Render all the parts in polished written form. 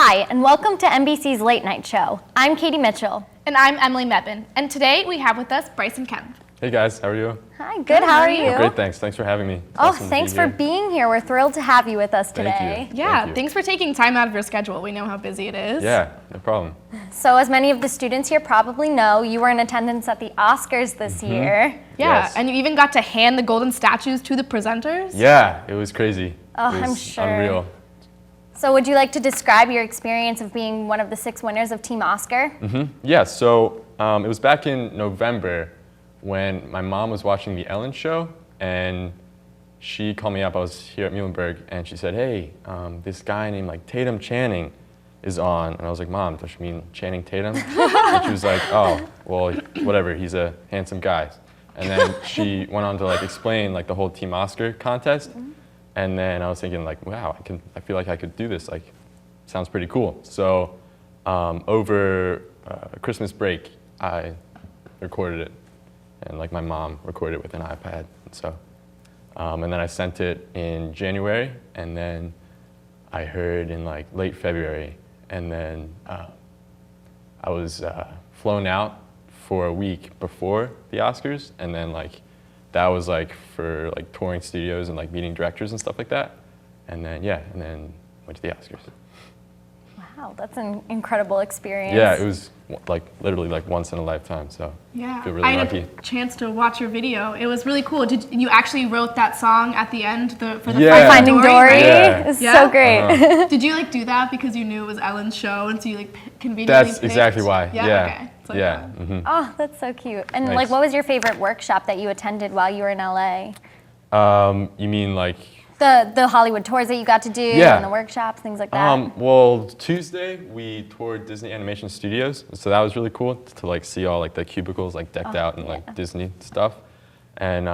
Hi, and welcome to NBC's Late Night Show. I'm Katie Mitchell. And I'm Emily Mebin. And today we have with us Bryson Kemp. Hey guys, how are you? Hi, good. How are you? Oh, great, thanks. Thanks for having me. It's Oh, awesome thanks to be for here. being here. We're thrilled to have you with us today. Thank you. Yeah, Thank you. thanks for taking time out of your schedule. We know how busy it is. Yeah, no problem. So, as many of the students here probably know, you were in attendance at the Oscars this year. Yeah, Yes. and you even got to hand the golden statues to the presenters. Yeah, it was crazy. Oh, It was I'm sure. Unreal. So, would you like to describe your experience of being one of the 6 winners of Team Oscar? Yeah, so it was back in November when my mom was watching the Ellen show, and she called me up. I was here at Muhlenberg, and she said, "Hey, this guy named like Tatum Channing is on." And I was like, "Mom, does she mean Channing Tatum?" And she was like, "Oh, well, whatever. He's a handsome guy." And then she went on to like explain like the whole Team Oscar contest, and then I was thinking like, "Wow, I feel like I could do this. Like, sounds pretty cool." So over Christmas break, I recorded it. And like my mom recorded it with an iPad, and so, and then I sent it in January, and then I heard in like late February, and then I was flown out for a week before the Oscars, and then like that was like for like touring studios and like meeting directors and stuff like that, and then and then went to the Oscars. Wow, that's an incredible experience. Yeah, it was like literally like once in a lifetime. So Yeah, I feel really I had lucky. a chance to watch your video. It was really cool. Did you actually wrote that song at the end for the Yeah. Finding Dory? Yeah. It's Yeah? so great. Did you like do that because you knew it was Ellen's show, and so you like conveniently That's picked? exactly why. Yeah. Yeah. Okay. It's like Yeah. that. mhm. Oh, that's so cute. And Thanks. like, what was your favorite workshop that you attended while you were in LA? You mean like? The Hollywood tours that you got to do Yeah. and the workshops, things like that. Well, Tuesday we toured Disney Animation Studios, so that was really cool to like see all like the cubicles like decked out in like Disney stuff, and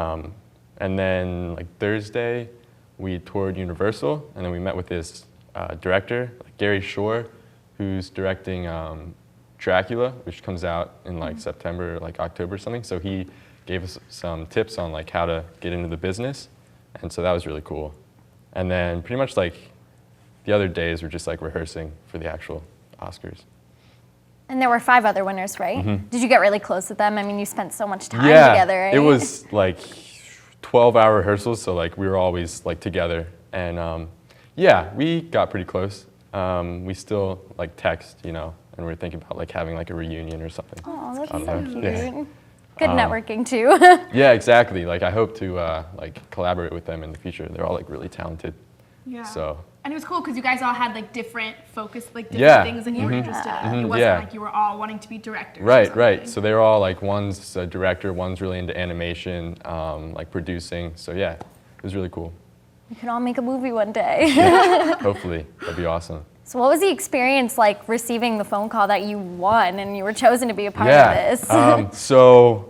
then like Thursday we toured Universal, and then we met with this director, like Gary Shore, who's directing Dracula, which comes out in like September, or, like October or something. So he gave us some tips on like how to get into the business, and so that was really cool. And then pretty much like the other days were just like rehearsing for the actual Oscars. And there were 5 other winners, right? Did you get really close with them? I mean, you spent so much time Yeah, together, right? it was like 12-hour rehearsals, so like we were always like together. And yeah, we got pretty close. We still like text, you know, and we're thinking about like having like a reunion or something. Oh, that's I don't so know. cute. Yeah. Good networking too. Yeah, exactly. Like I hope to like collaborate with them in the future. They're all like really talented. Yeah. So And it was cool because you guys all had like different focus, like different Yeah. things that you were interested in. It Mhm, wasn't yeah. like you were all wanting to be directors. or right, right. something. So they were all like, one's a director, one's really into animation, like producing. So yeah, it was really cool. We could all make a movie one day. Hopefully, that'd be awesome. So what was the experience like receiving the phone call that you won and you were chosen to be a part of this? So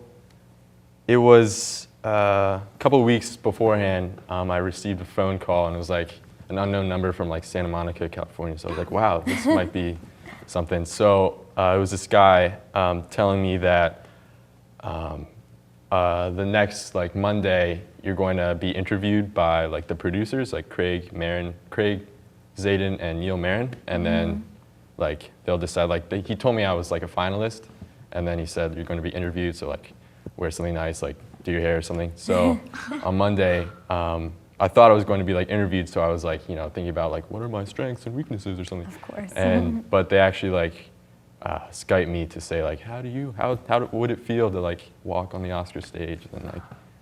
it was a couple of weeks beforehand, I received a phone call, and it was like an unknown number from like Santa Monica, California. So I was like, wow, this might be something. So it was this guy telling me that the next like Monday, you're going to be interviewed by like the producers, like Craig, Zayden, and Neil Marin, and then like they'll decide. Like he told me I was like a finalist, and then he said you're going to be interviewed, so like wear something nice, like do your hair or something. So on Monday, I thought I was going to be like interviewed, so I was like, you know, thinking about like what are my strengths and weaknesses or something. Of course. And but they actually like Skyped me to say like, would it feel to like walk on the Oscar stage, and like.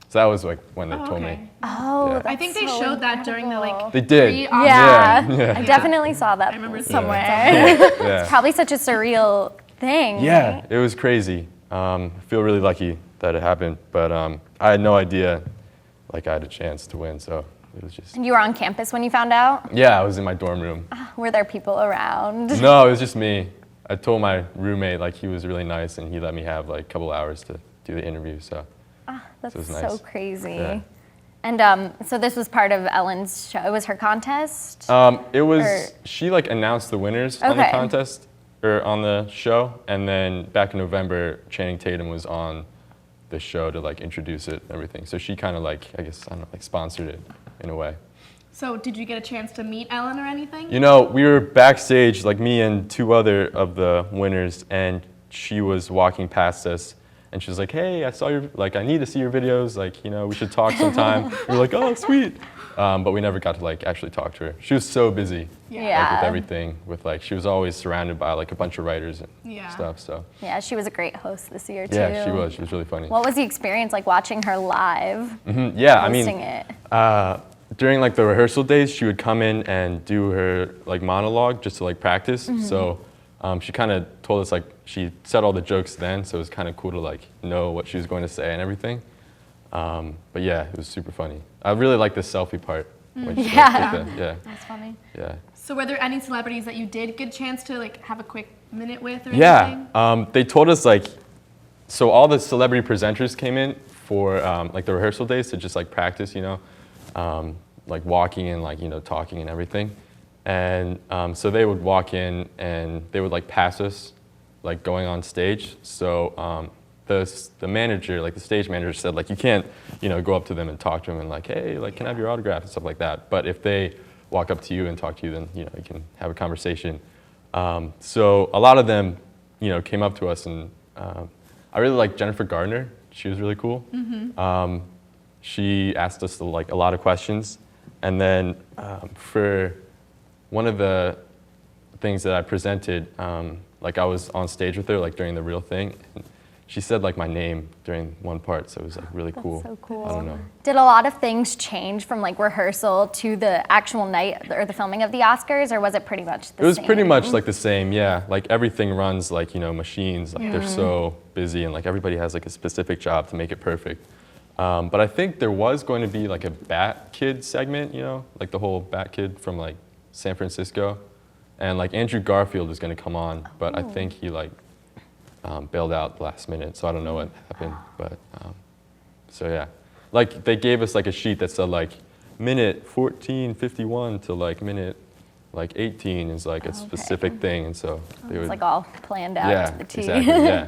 So that was like when they told me. Oh, Yeah. that's I think they so showed that during the like. They did. pre-Oscar- Yeah, Yeah. I definitely saw that remember seeing somewhere. Yeah. It's probably such a surreal thing. Yeah, right? it was crazy. I feel really lucky that it happened, but I had no idea like I had a chance to win, so it was just. And you were on campus when you found out? Yeah, I was in my dorm room. Were there people around? No, it was just me. I told my roommate like he was really nice, and he let me have like a couple hours to do the interview, so. That's it was so nice. crazy. Yeah. And so this was part of Ellen's show. It was her contest? It was, Or- she like announced the winners on the Okay. contest, or on the show, and then back in November, Channing Tatum was on the show to like introduce it and everything. So she kind of like, I guess, I don't know, like sponsored it in a way. So did you get a chance to meet Ellen or anything? You know, we were backstage, like me and 2 other of the winners, and she was walking past us, and she was like, hey, I saw your, like, I need to see your videos, like, you know, we should talk sometime. We were like, oh, sweet. But we never got to, like, actually talk to her. She was so busy, like, with everything, with, like, she was always surrounded by, like, a bunch of writers and stuff, so. Yeah, she was a great host this year, too. Yeah, she was really funny. What was the experience like watching her live? Yeah, I hosting mean, it? During like the rehearsal days, she would come in and do her like monologue just to like practice. So she kind of told us like she said all the jokes then, so it was kind of cool to like know what she was going to say and everything. But yeah, it was super funny. I really like the selfie part. When she, like, did that. Yeah. That's funny. Yeah. So were there any celebrities that you did get a chance to like have a quick minute with or Yeah. anything? They told us like, so all the celebrity presenters came in for like the rehearsal days to just like practice, you know. Like walking and like, you know, talking and everything. And so they would walk in and they would like pass us like going on stage. So the manager, like the stage manager said like, you can't, you know, go up to them and talk to them and like, hey, like, can I have your autograph and stuff like that. But if they walk up to you and talk to you, then, you know, you can have a conversation. So a lot of them, you know, came up to us and I really like Jennifer Gardner. She was really cool. She asked us like a lot of questions, and then for one of the things that I presented, like I was on stage with her like during the real thing, and she said like my name during one part, so it was like really cool. So cool. I don't know. Did a lot of things change from like rehearsal to the actual night or the filming of the Oscars, or was it pretty much the same? It was pretty much like the same, yeah. Like everything runs like, you know, machines. Like they're so busy, and like everybody has like a specific job to make it perfect. But I think there was going to be like a Bat Kid segment, you know, like the whole Bat Kid from like San Francisco, and like Andrew Garfield was going to come on, but I think he like bailed out last minute, so I don't know what happened. But so yeah, like they gave us like a sheet that said like minute 14:51 to like minute like 18 is like a specific thing, and so they would like all planned out to the T. Exactly, yeah.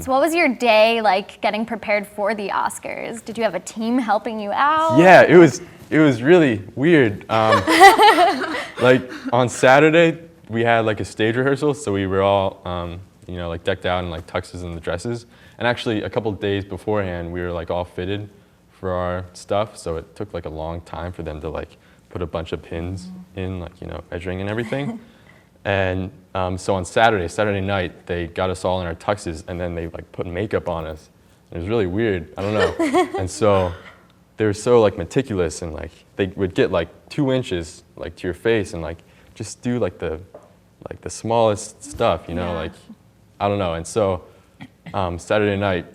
So what was your day like getting prepared for the Oscars? Did you have a team helping you out? Yeah, it was really weird. Like on Saturday, we had like a stage rehearsal, so we were all, you know, like decked out in like tuxes and the dresses. And actually, a couple days beforehand, we were like all fitted for our stuff, so it took like a long time for them to like put a bunch of pins in, like, you know, measuring and everything. And so on Saturday night, they got us all in our tuxes, and then they like put makeup on us. It was really weird. I don't know. And so they were so like meticulous, and like they would get like 2 inches like to your face, and like just do like the smallest stuff, you know, like I don't know. And so Saturday night,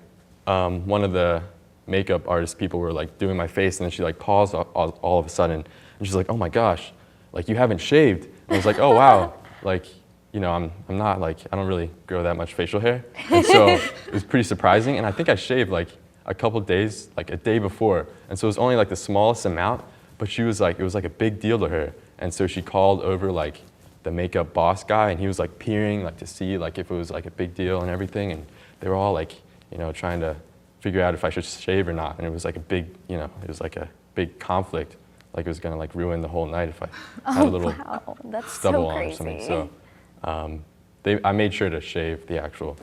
one of the makeup artist people were like doing my face, and then she like paused all of a sudden, and she's like, "Oh my gosh, like you haven't shaved." And I was like, "Oh wow." Like, you know, I'm not like, I don't really grow that much facial hair. And so it was pretty surprising. And I think I shaved like a couple days, like a day before. And so it was only like the smallest amount, but she was like, it was like a big deal to her. And so she called over like the makeup boss guy, and he was like peering like to see like if it was like a big deal and everything. And they were all like, you know, trying to figure out if I should shave or not. And it was like a big, you know, it was like a big conflict. Like it was gonna like ruin the whole night if I had a little stubble on or something. So I made sure to shave the actual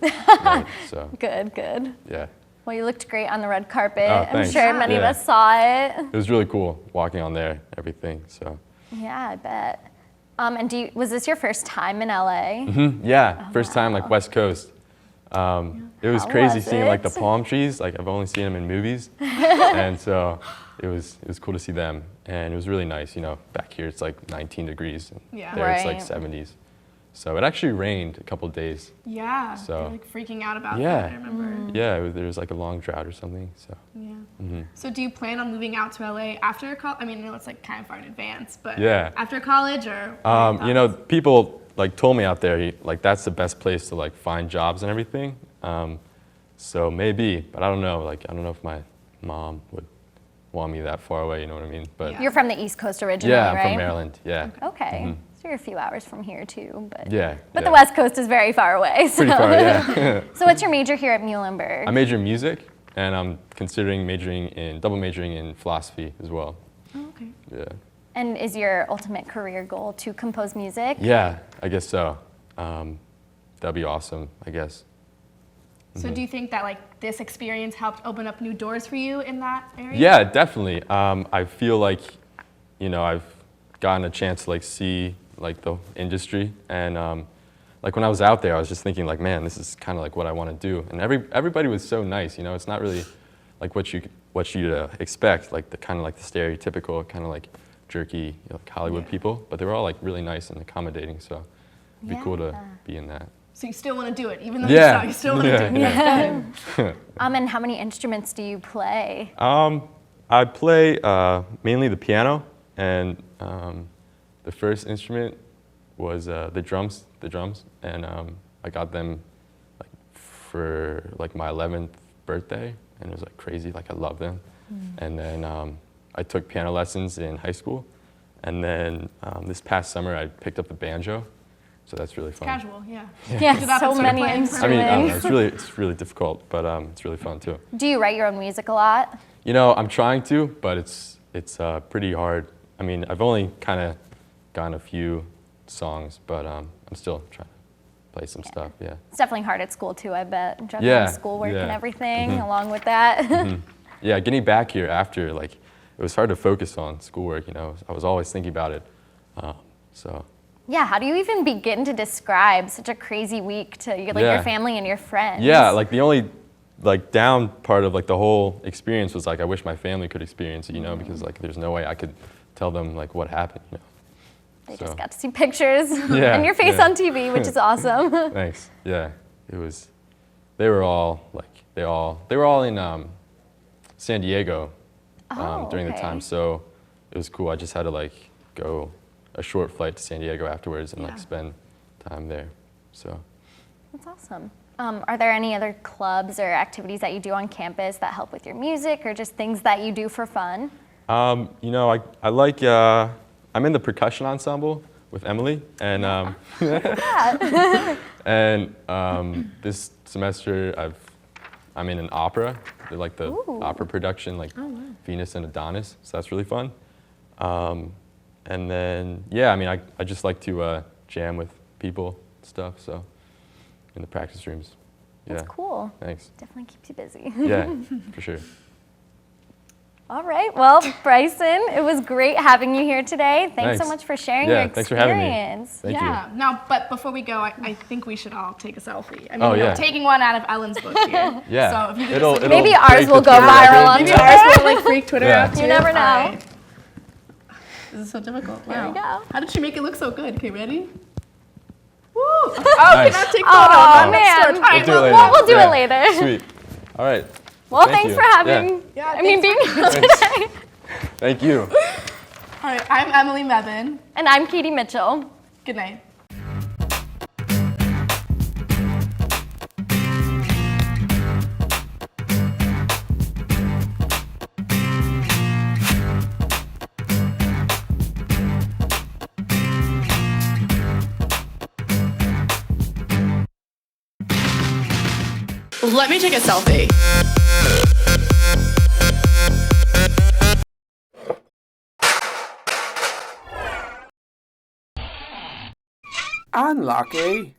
night, so. Good. Yeah. Well, you looked great on the red carpet. Oh, I'm thanks. sure many of us saw it. It was really cool walking on there, everything, so. Yeah, I bet. And was this your first time in LA? Yeah, first time like West Coast. It was How crazy was seeing like the it? palm trees. Like I've only seen them in movies, and so it was cool to see them. And it was really nice. You know, back here it's like 19 degrees, and there it's like Right. 70s. So it actually rained a couple days. Yeah. So- You're like freaking out about Yeah. that, I remember. Yeah, there was like a long drought or something. So Yeah. So do you plan on moving out to LA after college? I mean, I know it's like kind of far in advance, but Yeah. after college or? you know, people like told me out there like that's the best place to like find jobs and everything. So maybe, but I don't know. Like I don't know if my mom would want me that far away. You know what I mean? But Yeah. You're from the East Coast originally, yeah, I'm right? from Maryland. Yeah. Okay. So you're a few hours from here too, but Yeah. But yeah. the West Coast is very far away. So. Pretty far, yeah. So what's your major here at Muhlenberg? I major in music, and I'm considering double majoring in philosophy as well. Oh, okay. Yeah. And is your ultimate career goal to compose music? Yeah, I guess so. That'd be awesome, I guess. So do you think that like this experience helped open up new doors for you in that area? Yeah, definitely. I feel like, I've gotten a chance to like see like the industry, and like when I was out there, I was just thinking like, man, this is kind of like what I want to do. And everybody was so nice. It's not really like what you'd expect, like the kind of like the stereotypical kind of like jerky like Hollywood people, but they were all like really nice and accommodating. So it'd be cool to be in that. So you still want to do it, even though you still want to do it. Yeah. And how many instruments do you play? I play mainly the piano, and the first instrument was the drums, and I got them like for like my 11th birthday, and it was like crazy. Like I love them, and then I took piano lessons in high school, and then this past summer I picked up the banjo. So that's really fun. Casual, yeah. Yeah, so many instruments. I mean, I don't know, it's really difficult, but it's really fun too. Do you write your own music a lot? I'm trying to, but it's pretty hard. I mean, I've only kind of gotten a few songs, but I'm still trying to play some stuff. Yeah. It's definitely hard at school too, I bet. Yeah. Schoolwork and everything along with that. Yeah, getting back here after, like, it was hard to focus on schoolwork. I was always thinking about it. So. Yeah, how do you even begin to describe such a crazy week to your family and your friends? Yeah, like the only like down part of like the whole experience was like I wish my family could experience it, because like there's no way I could tell them like what happened, They just got to see pictures and your face on TV, which is awesome. Thanks. Yeah, it was. They were all in San Diego during the time, so it was cool. I just had to like go a short flight to San Diego afterwards and like spend time there. So that's awesome. Are there any other clubs or activities that you do on campus that help with your music, or just things that you do for fun? I like I'm in the percussion ensemble with Emily, and and this semester I'm in an opera. They're like the opera production, like Venus and Adonis. So that's really fun. And then, I just like to jam with people and stuff, so in the practice rooms. Yeah. That's cool. Thanks. Definitely keeps you busy. Yeah, for sure. All right, well, Bryson, it was great having you here today. Thanks so Thanks. much for sharing your experience. Thanks for having me. Thank you. Now, but before we go, I think we should all take a selfie. I mean, I'm taking one out of Ellen's book here. Yeah. So if you could just, maybe it'll ours break will the go Twitter viral record. on maybe Twitter. ours will like freak Twitter out too. You never know. All right. This is so difficult. Wow. Here we go. How did she make it look so good? Okay, ready? Woo! Oh, Nice. cannot take photos. Oh, Next man. story. We'll do it later. We'll do it later. Sweet. All right. Well, Thank thanks you. for having, Yeah, being here today. Thank you. All right, I'm Emily Mevin. And I'm Katie Mitchell. Good night. Let me take a selfie. Unlucky.